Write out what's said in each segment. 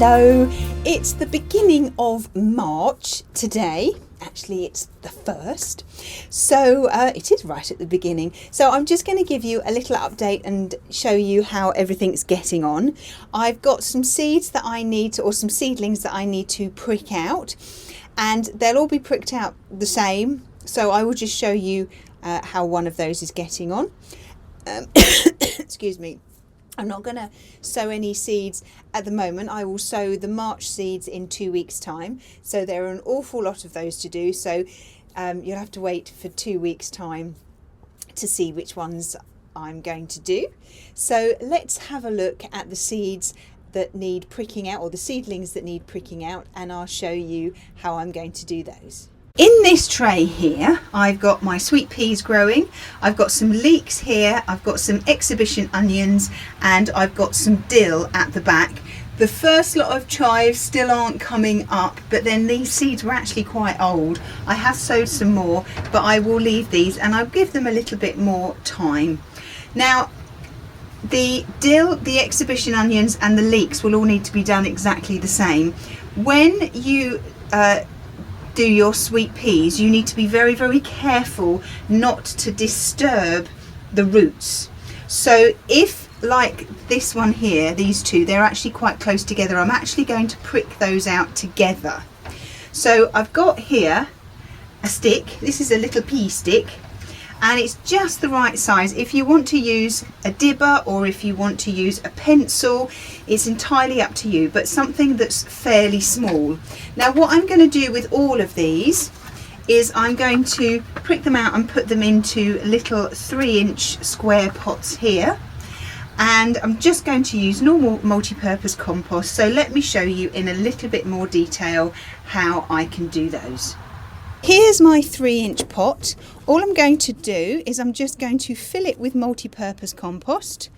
Hello, it's the beginning of March today. Actually, it's the 1st, so it is right at the beginning. So I'm just going to give you a little update and show you how everything's getting on. I've got some seeds that I need to, or some seedlings that I need to prick out, and they'll all be pricked out the same. So I will just show you how one of those is getting on. Excuse me. I'm not going to sow any seeds at the moment. I will sow the March seeds in 2 weeks' time. So there are an awful lot of those to do. So you'll have to wait for 2 weeks' time to see which ones I'm going to do. So let's have a look at the seeds that need pricking out, or the seedlings that need pricking out, and I'll show you how I'm going to do those. In this tray here, I've got my sweet peas growing, I've got some leeks here, I've got some exhibition onions, and I've got some dill at the back. The first lot of chives still aren't coming up, but then these seeds were actually quite old. I have sowed some more, but I will leave these and I'll give them a little bit more time. Now, the dill, the exhibition onions and the leeks will all need to be done exactly the same. When you do your sweet peas, you need to be very, very careful not to disturb the roots. So if, like this one here, these two, they're actually quite close together, I'm actually going to prick those out together. So I've got here a stick. This is a little pea stick, and it's just the right size. If you want to use a dibber or if you want to use a pencil, it's entirely up to you, but something that's fairly small. Now what I'm going to do with all of these is I'm going to prick them out and put them into little 3-inch square pots here, and I'm just going to use normal multi-purpose compost. So let me show you in a little bit more detail how I can do those. Here's my 3-inch pot. All I'm going to do is I'm just going to fill it with multi-purpose compost,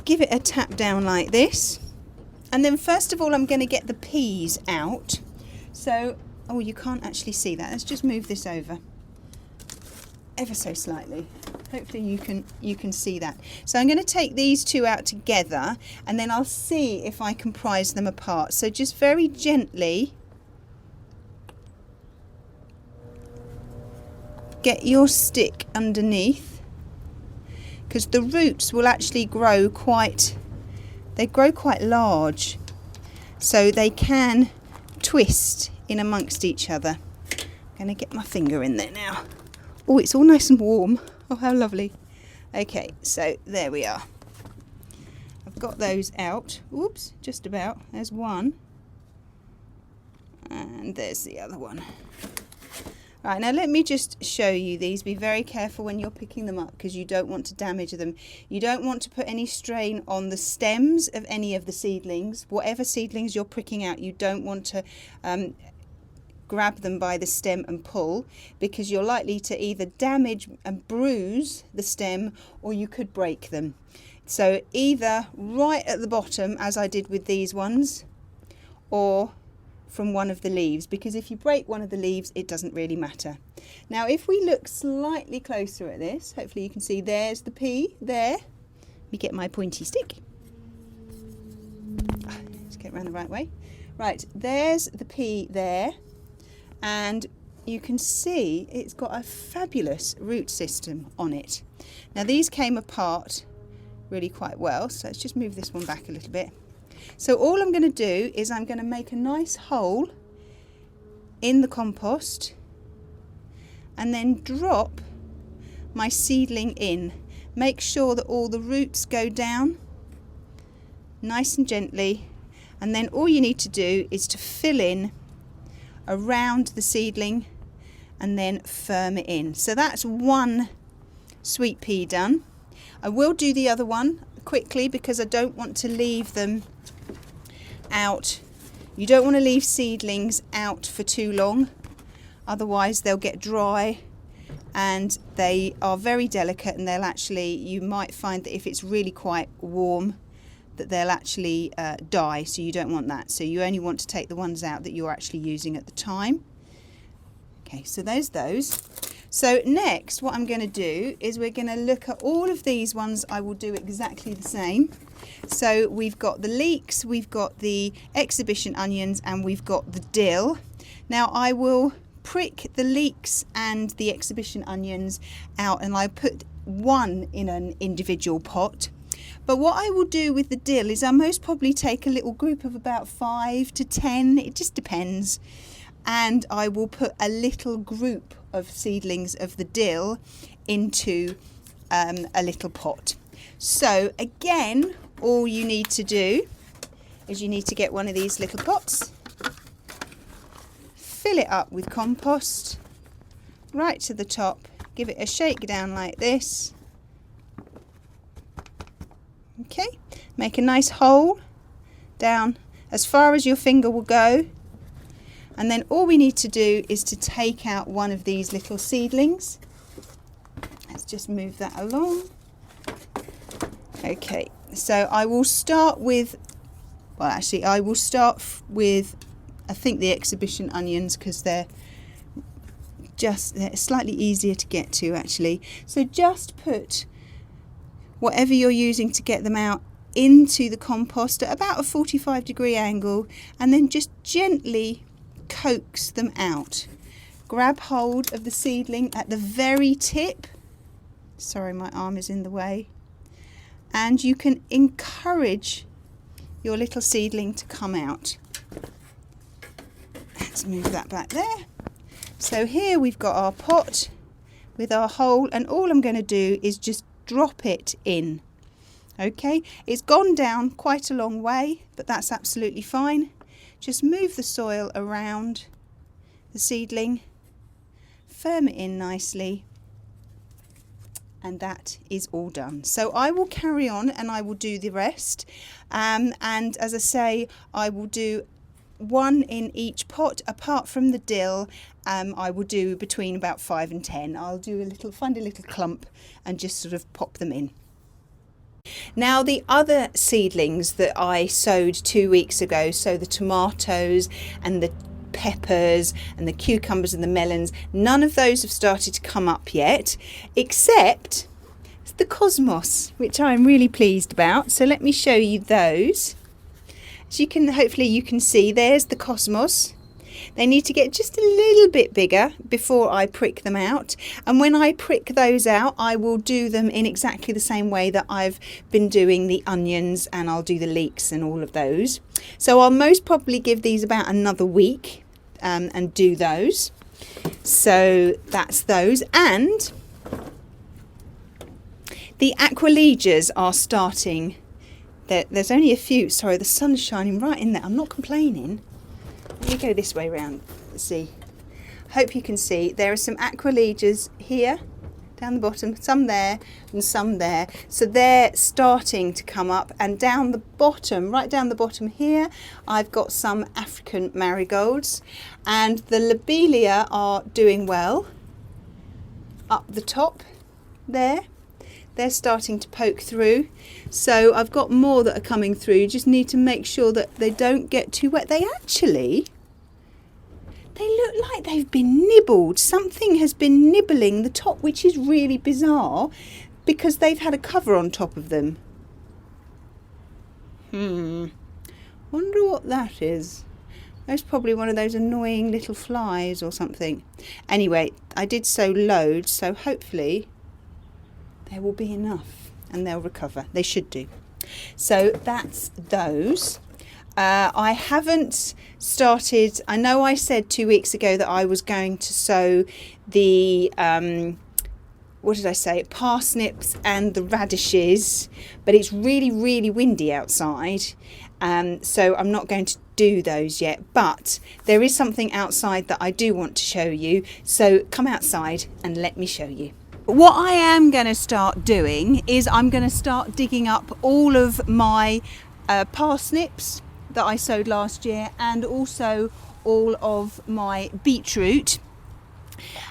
give it a tap down like this, and then first of all I'm going to get the peas out. So, oh, you can't actually see that. Let's just move this over ever so slightly. Hopefully you can see that. So I'm going to take these two out together and then I'll see if I can prise them apart. So just very gently get your stick underneath, because the roots will actually grow quite large, so they can twist in amongst each other. I'm going to get my finger in there now. Oh, it's all nice and warm. Oh, how lovely. Okay, so there we are. I've got those out. Oops, just about. There's one, and there's the other one. Right, now let me just show you these. Be very careful when you're picking them up, because you don't want to damage them. You don't want to put any strain on the stems of any of the seedlings. Whatever seedlings you're pricking out, you don't want to grab them by the stem and pull, because you're likely to either damage and bruise the stem, or you could break them. So either right at the bottom, as I did with these ones, or from one of the leaves, because if you break one of the leaves it doesn't really matter. Now if we look slightly closer at this, hopefully you can see there's the pea there. Let me get my pointy stick. Let's get it around the right way. Right, there's the pea there, and you can see it's got a fabulous root system on it. Now these came apart really quite well, so let's just move this one back a little bit. So all I'm going to do is I'm going to make a nice hole in the compost and then drop my seedling in. Make sure that all the roots go down nice and gently, and then all you need to do is to fill in around the seedling and then firm it in. So that's one sweet pea done. I will do the other one quickly because I don't want to leave them out. You don't want to leave seedlings out for too long, otherwise they'll get dry, and they are very delicate, and they'll actually, you might find that if it's really quite warm, that they'll actually die, so you don't want that. So you only want to take the ones out that you're actually using at the time. Okay, so there's those. So next what I'm going to do is we're going to look at all of these ones. I will do exactly the same. So we've got the leeks, we've got the exhibition onions, and we've got the dill. Now I will prick the leeks and the exhibition onions out, and I put one in an individual pot. But what I will do with the dill is I'll most probably take a little group of about 5 to 10, it just depends, and I will put a little group of seedlings of the dill into a little pot. So again, all you need to do is you need to get one of these little pots, fill it up with compost right to the top, give it a shake down like this. Okay, make a nice hole down as far as your finger will go, and then all we need to do is to take out one of these little seedlings. Let's just move that along. Okay, so I will start with, well actually I will start with, I think, the exhibition onions, because they're slightly easier to get to actually. So just put whatever you're using to get them out into the compost at about a 45-degree angle, and then just gently coax them out. Grab hold of the seedling at the very tip. Sorry, my arm is in the way. And you can encourage your little seedling to come out. Let's move that back there. So here we've got our pot with our hole, and all I'm going to do is just drop it in. Okay, it's gone down quite a long way, but that's absolutely fine. Just move the soil around the seedling, firm it in nicely, and that is all done. So I will carry on and I will do the rest, and as I say, I will do one in each pot. Apart from the dill, I will do between about 5 and 10. I'll do find a little clump and just sort of pop them in. Now the other seedlings that I sowed 2 weeks ago, so the tomatoes and the peppers and the cucumbers and the melons, none of those have started to come up yet, except the cosmos, which I'm really pleased about. So let me show you those. As you can, hopefully you can see, there's the cosmos. They need to get just a little bit bigger before I prick them out, and when I prick those out I will do them in exactly the same way that I've been doing the onions, and I'll do the leeks and all of those. So I'll most probably give these about another week and do those. So that's those, and the aqualegias are starting. There's only a few. Sorry, the sun's shining right in there. I'm not complaining. Let me go this way round. Let's see. Hope you can see. There are some aqualegias here, down the bottom, some there and some there. So they're starting to come up. And down the bottom, right down the bottom here, I've got some African marigolds. And the lobelia are doing well. Up the top there. They're starting to poke through. So I've got more that are coming through. You just need to make sure that they don't get too wet. They look like they've been nibbled. Something has been nibbling the top, which is really bizarre because they've had a cover on top of them. Wonder what that is. That's probably one of those annoying little flies or something. Anyway, I did sow loads, so hopefully there will be enough and they'll recover. They should do. So that's those. I haven't started. I know I said 2 weeks ago that I was going to sow the what did I say, parsnips and the radishes, but it's really, really windy outside, so I'm not going to do those yet. But there is something outside that I do want to show you, so come outside and let me show you. What I am going to start doing is I'm going to start digging up all of my parsnips that I sowed last year, and also all of my beetroot.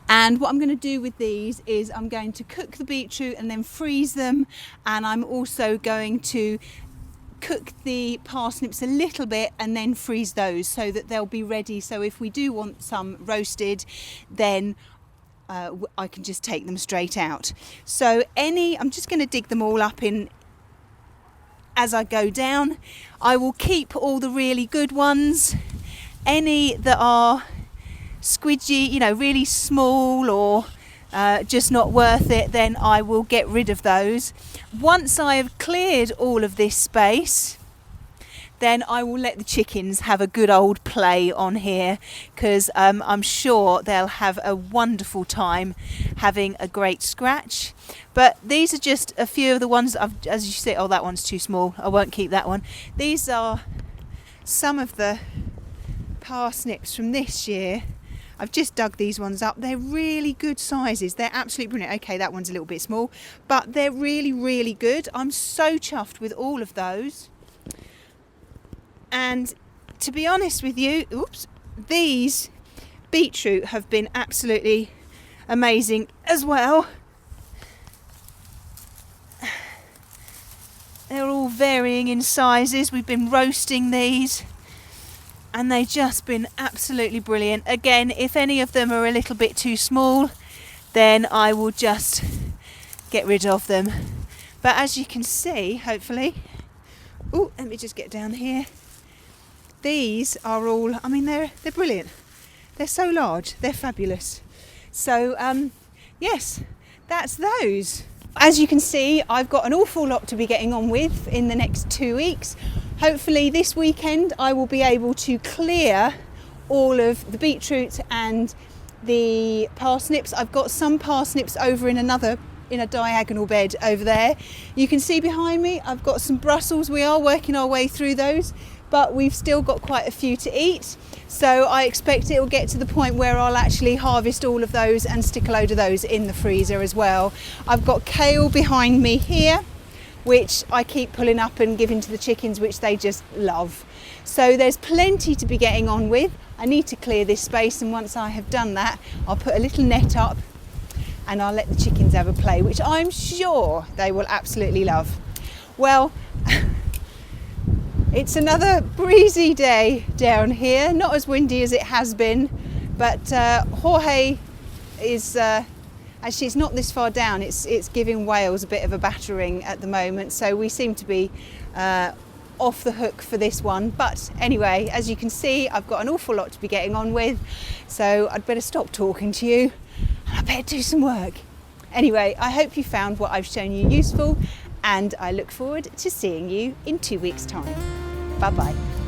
And what I'm going to do with these is I'm going to cook the beetroot and then freeze them, and I'm also going to cook the parsnips a little bit and then freeze those so that they'll be ready. So if we do want some roasted, then I can just take them straight out. So I'm just going to dig them all up in as I go down. I will keep all the really good ones. Any that are squidgy, you know, really small or just not worth it, then I will get rid of those. Once I have cleared all of this space, then I will let the chickens have a good old play on here, because I'm sure they'll have a wonderful time having a great scratch. But these are just a few of the ones that I've, as you see, oh, that one's too small, I won't keep that one. These are some of the parsnips from this year. I've just dug these ones up. They're really good sizes. They're absolutely brilliant. Okay, that one's a little bit small, but they're really, really good. I'm so chuffed with all of those. And to be honest with you, these beetroot have been absolutely amazing as well. They're all varying in sizes. We've been roasting these and they've just been absolutely brilliant. Again, if any of them are a little bit too small, then I will just get rid of them. But as you can see, hopefully, let me just get down here. These are all, I mean, they're brilliant. They're so large, they're fabulous. So yes, that's those. As you can see, I've got an awful lot to be getting on with in the next 2 weeks. Hopefully this weekend I will be able to clear all of the beetroot and the parsnips. I've got some parsnips over in a diagonal bed over there. You can see behind me I've got some Brussels. We are working our way through those, but we've still got quite a few to eat. So I expect it will get to the point where I'll actually harvest all of those and stick a load of those in the freezer as well. I've got kale behind me here, which I keep pulling up and giving to the chickens, which they just love. So there's plenty to be getting on with. I need to clear this space, and once I have done that, I'll put a little net up and I'll let the chickens have a play, which I'm sure they will absolutely love. Well, it's another breezy day down here, not as windy as it has been, but Jorge is, actually it's not this far down, it's giving Wales a bit of a battering at the moment, so we seem to be off the hook for this one. But anyway, as you can see, I've got an awful lot to be getting on with, so I'd better stop talking to you and I better do some work. Anyway, I hope you found what I've shown you useful, and I look forward to seeing you in 2 weeks' time. Bye bye.